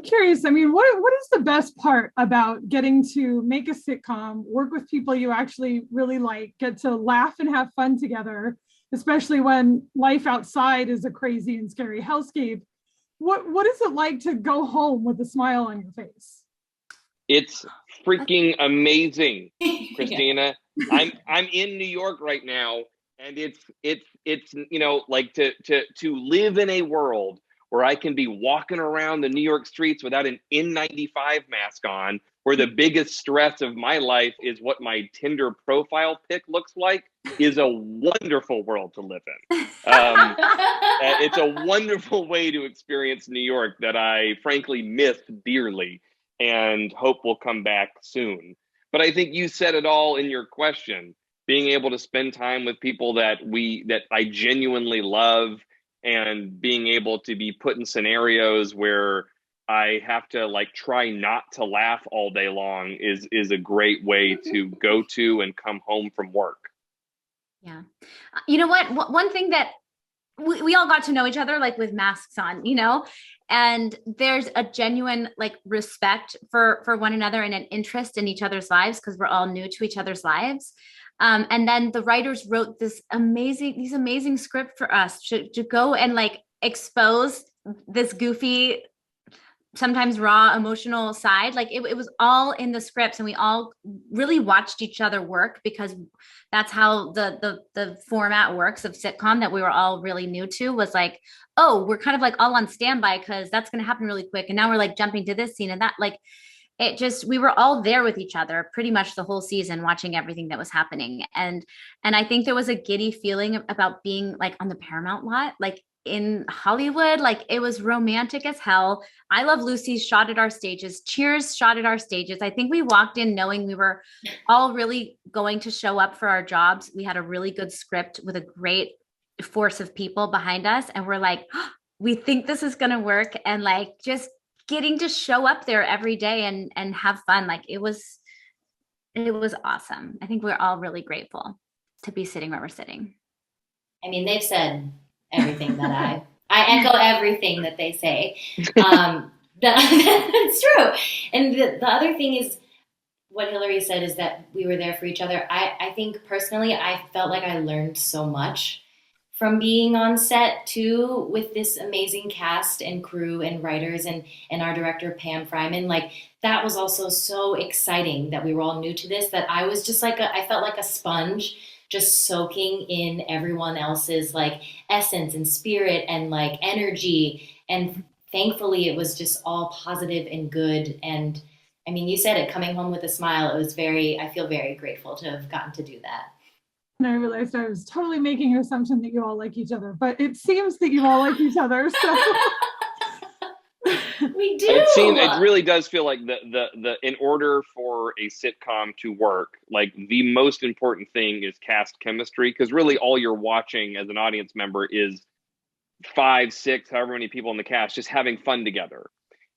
curious. I mean, what is the best part about getting to make a sitcom, work with people you actually really like, get to laugh and have fun together, especially when life outside is a crazy and scary hellscape? What is it like to go home with a smile on your face? It's freaking amazing, Yeah. Christina. I'm in New York right now, and it's like to live in a world where I can be walking around the New York streets without an N95 mask on, where the biggest stress of my life is what my Tinder profile pic looks like, is a wonderful world to live in. It's a wonderful way to experience New York that I frankly miss dearly and hope will come back soon. But I think you said it all in your question. Being able to spend time with people that I genuinely love, and being able to be put in scenarios where I have to like try not to laugh all day long is a great way to go to and come home from work. Yeah. You know what? One thing that we all got to know each other like with masks on, and there's a genuine like respect for one another and an interest in each other's lives because we're all new to each other's lives. And then the writers wrote these amazing script for us to go and like expose this goofy, sometimes raw emotional side. Like it was all in the scripts, and we all really watched each other work because that's how the format works of sitcom that we were all really new to, was like, oh, we're kind of like all on standby because that's going to happen really quick. And now we're like jumping to this scene and that, like, we were all there with each other pretty much the whole season, watching everything that was happening. And I think there was a giddy feeling about being like on the Paramount lot, like in Hollywood. Like it was romantic as hell. I Love Lucy shot at our stages. Cheers shot at our stages. I think we walked in knowing we were all really going to show up for our jobs. We had a really good script with a great force of people behind us. And we're like, oh, we think this is going to work. And like, just getting to show up there every day and have fun. Like it was awesome. I think we're all really grateful to be sitting where we're sitting. I mean, they've said everything that I echo everything that they say. That's true. And the other thing is what Hilary said, is that we were there for each other. I think personally, I felt like I learned so much from being on set too, with this amazing cast and crew and writers and our director, Pam Fryman. Like that was also so exciting that we were all new to this, that I was just like, I felt like a sponge, just soaking in everyone else's like essence and spirit and like energy. And thankfully it was just all positive and good. And I mean, you said it, coming home with a smile. I feel very grateful to have gotten to do that. And I realized I was totally making an assumption that you all like each other, but it seems that you all like each other. So we do. It really does feel like the in order for a sitcom to work, like the most important thing is cast chemistry, because really all you're watching as an audience member is 5, 6, however many people in the cast just having fun together.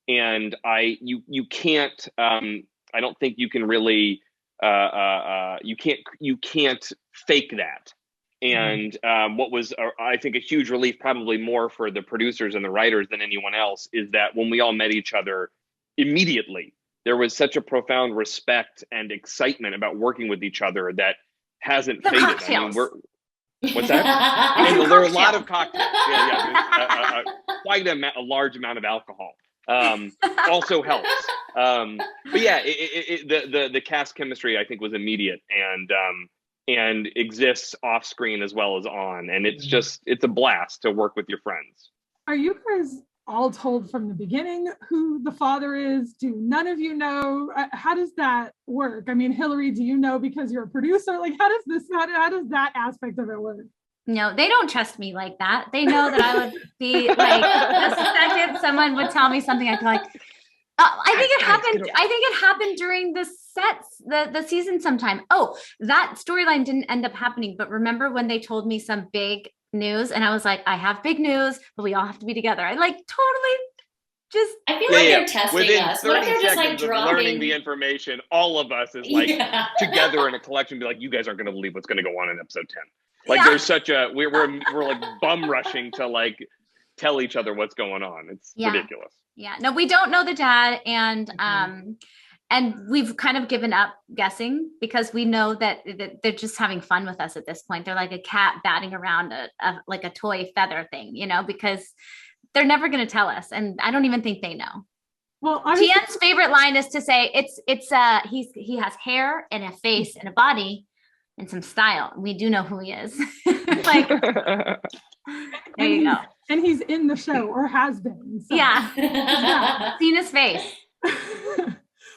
And you can't I don't think you can really you can't fake that. And what was I think a huge relief, probably more for the producers and the writers than anyone else, is that when we all met each other immediately, there was such a profound respect and excitement about working with each other that hasn't faded. Cocktails. I mean, what's that? And there were a lot of cocktails. Yeah. Quite a large amount of alcohol. Also helps. But yeah, the cast chemistry I think was immediate and exists off screen as well as on, and it's a blast to work with your friends. Are you guys all told from the beginning who the father is? Do none of you know? How does that work? I mean, Hilary, do you know because you're a producer? Like, how does that aspect of it work? No, they don't trust me like that. They know that I would be like, the second someone would tell me something, I'd be like, I think it happened during the sets, the season sometime. Oh, that storyline didn't end up happening. But remember when they told me some big news and I was like, I have big news, but we all have to be together. I like totally just. I feel like they're testing Within us. What if they're just like dropping? Learning the information, all of us is like together in a collection, be like, you guys aren't going to believe what's going to go on in episode 10. Like there's such a we're like bum rushing to tell each other what's going on. It's ridiculous. Yeah. No, we don't know the dad. And we've kind of given up guessing because we know that they're just having fun with us at this point. They're like a cat batting around like a toy feather thing, because they're never going to tell us. And I don't even think they know. Well, Tien's favorite line is to say he has hair and a face and a body and some style. We do know who he is. Like, there you go. And he's in the show or has been. So. Yeah. Seen his face.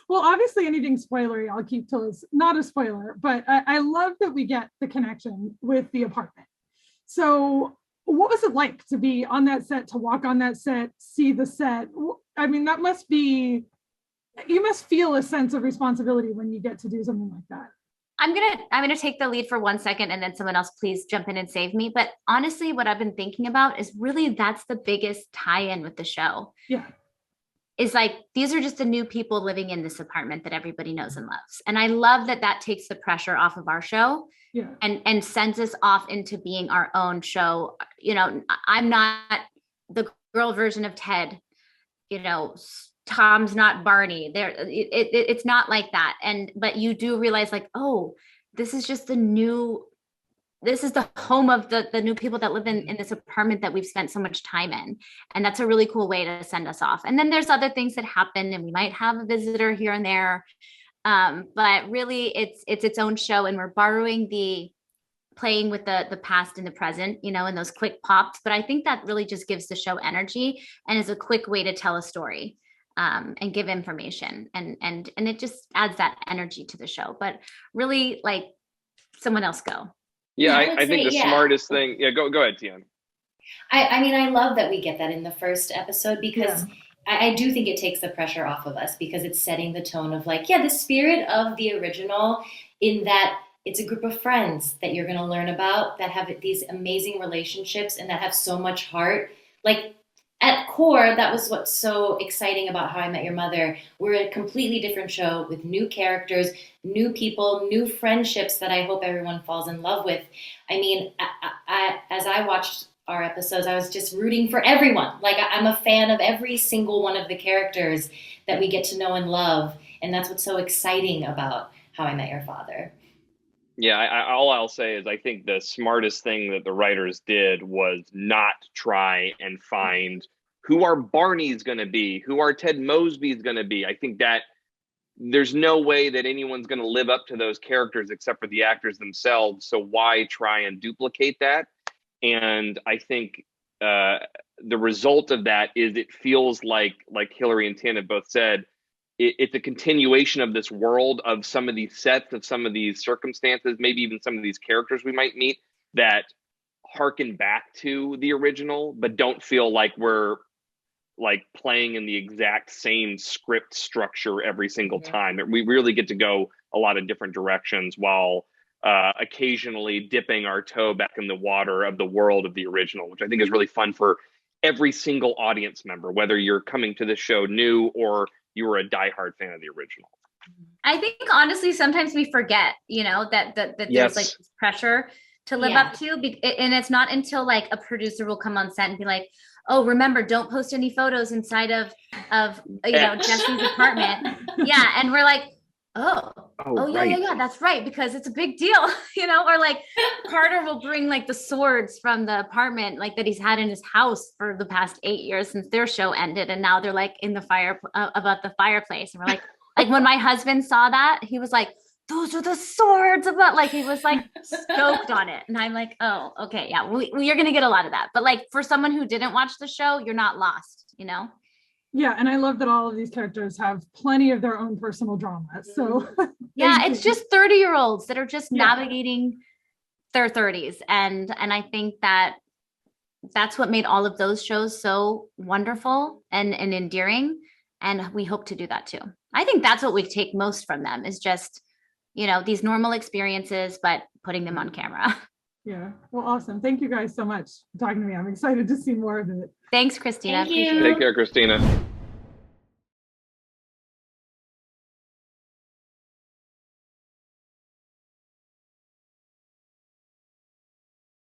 Well, obviously anything spoilery, I'll keep till it's not a spoiler, but I love that we get the connection with the apartment. So what was it like to be on that set, to walk on that set, see the set? I mean, you must feel a sense of responsibility when you get to do something like that. I'm gonna take the lead for 1 second and then someone else please jump in and save me. But honestly, what I've been thinking about is really that's the biggest tie-in with the show. Yeah. Is like, these are just the new people living in this apartment that everybody knows and loves. And I love that takes the pressure off of our show and sends us off into being our own show. I'm not the girl version of Ted, Tom's not Barney. It's not like that. But you do realize like, oh, this is just this is the home of the new people that live in this apartment that we've spent so much time in. And that's a really cool way to send us off. And then there's other things that happen and we might have a visitor here and there. But really it's its own show, and we're borrowing playing with the past and the present, and those quick pops. But I think that really just gives the show energy and is a quick way to tell a story. And give information and it just adds that energy to the show. But really, like, someone else go. Yeah, I think the smartest thing. Yeah, go ahead, Tien. I mean, I love that we get that in the first episode because I do think it takes the pressure off of us because it's setting the tone of like, the spirit of the original, in that it's a group of friends that you're going to learn about that have these amazing relationships and that have so much heart. Like, at core, that was what's so exciting about How I Met Your Mother. We're a completely different show with new characters, new people, new friendships that I hope everyone falls in love with. I mean, as I watched our episodes, I was just rooting for everyone. Like, I'm a fan of every single one of the characters that we get to know and love. And that's what's so exciting about How I Met Your Father. Yeah, all I'll say is I think the smartest thing that the writers did was not try and find who our Barney's going to be, who our Ted Mosby's going to be. I think that there's no way that anyone's going to live up to those characters except for the actors themselves. So why try and duplicate that? And I think the result of that is it feels like Hilary and Tien have both said, it's a continuation of this world, of some of these sets, of some of these circumstances, maybe even some of these characters we might meet that harken back to the original, but don't feel like we're like playing in the exact same script structure every single time. We really get to go a lot of different directions while occasionally dipping our toe back in the water of the world of the original, which I think is really fun for every single audience member, whether you're coming to the show new or you were a diehard fan of the original. I think honestly, sometimes we forget, that there's like this pressure to live up to, and it's not until like a producer will come on set and be like, "Oh, remember, don't post any photos inside of Jesse's apartment." Yeah, and we're like, "Oh, yeah, that's right, because it's a big deal," Or like Carter will bring like the swords from the apartment like that he's had in his house for the past 8 years since their show ended, and now they're like in the fire about the fireplace, and we're like when my husband saw that, he was like, "Those are the swords about," like he was like stoked on it, and I'm like, "Oh, okay, yeah, you're gonna get a lot of that," but like for someone who didn't watch the show, you're not lost, Yeah, and I love that all of these characters have plenty of their own personal drama. So yeah, it's just 30-year-olds that are just navigating their 30s, and I think that's what made all of those shows so wonderful and endearing, and we hope to do that too. I think that's what we take most from them, is just these normal experiences, but putting them on camera. Yeah, well, awesome. Thank you guys so much for talking to me. I'm excited to see more of it. Thanks, Christina. Thank you. Take care, Christina.